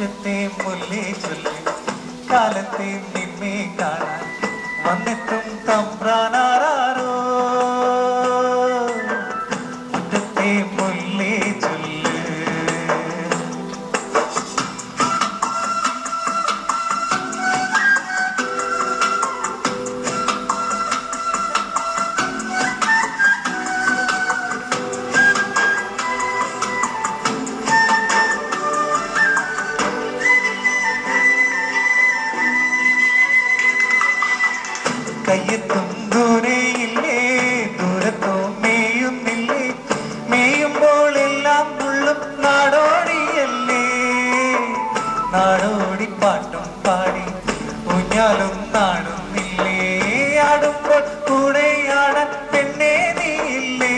മുറ്റത്തെ മുല്ലേ ചൊല്ലി കാലത്തെ നിന്നെ കാണാൻ വന്നെത്തും തമ്പ്രാനാരോ മുറ്റത്തെ മുല്ലേ ചൊല്ലി കയ്യെത്തും ദൂരെയില്ലേ ദൂരത്തോ മേയുന്നില്ലേ മേയുമ്പോൾ എല്ലാം ഉള്ളും നാടോടിയല്ലേ നാടോടി പാട്ടും പാടി ഊഞ്ഞാലും നാടുന്നില്ലേ ആടുമ്പോൾ കൂടെയാടാൻ പെണ്ണേ നീയില്ലേ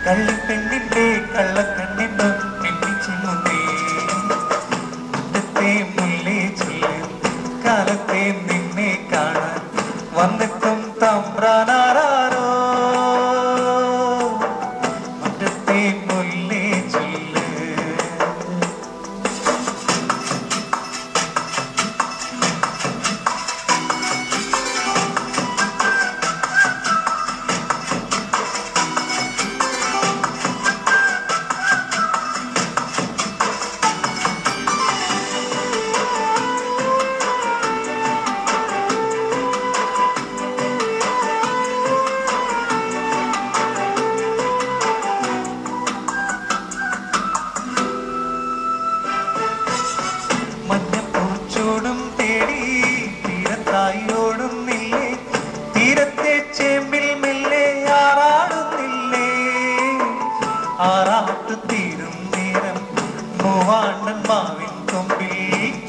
കള്ളിപ്പെണ്ണിന്റെ കള്ളക്കണ്ണിന്റെ പെണ്ണിച്ചിമുന്നേ മുറ്റത്തെ മുല്ലേ ചൊല്ല് കാലത്തെ നിന്നെ കാണാൻ വന്നെത്തും തമ്പ്രാനാരോ മുറ്റത്തെ മുല്ലേ ചൊല്ല് മഞ്ഞപ്പൂച്ചോടും തേടി തീരത്തായോടുന്നില്ലേ തീരത്തെ ചേമ്പിൽ മെല്ലെ ആറാടുന്നില്ലേ ആറാട്ട് തീരും നേരം മൂവാണ്ടൻ മാവിൻ കൊമ്പിൽ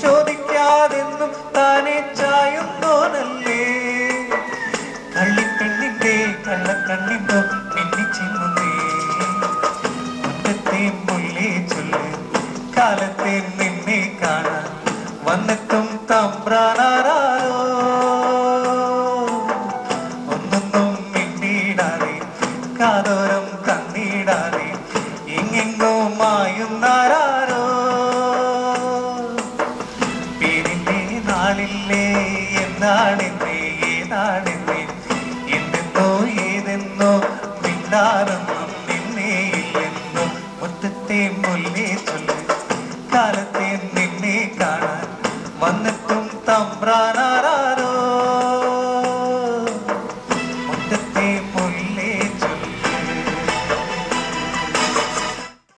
ചോദിക്കാതെന്നും താനെ ചായുന്നോനല്ലേ കള്ളിപ്പെണ്ണിന്റെ കള്ളക്കണ്ണിന്റെ മിന്നിച്ചിമുന്നേ മുറ്റത്തെ മുല്ലേ ചൊല്ല് കാലത്തെ നിന്നെ കാണാൻ വന്നെത്തും തമ്പ്രാനാരോ ഒന്നൊന്നും മിണ്ടിയിടാതെ കാതോരം കണ്ണിടാതെ എങ്ങെങ്ങോ മായുന്നാരോ പേരിന്റെ നാളില്ലേ എന്നാണെന്നേ ഏതാണെന്നേ എന്തെന്നോ ഏതെന്നോ മിണ്ടാറൊന്നും നിന്നേ ഇല്ലെന്നോ മുറ്റത്തെ മുല്ലേ ചൊല്ല് കാലത്തെ നിന്നെ കാണാൻ വന്നെത്തും തമ്പ്രാന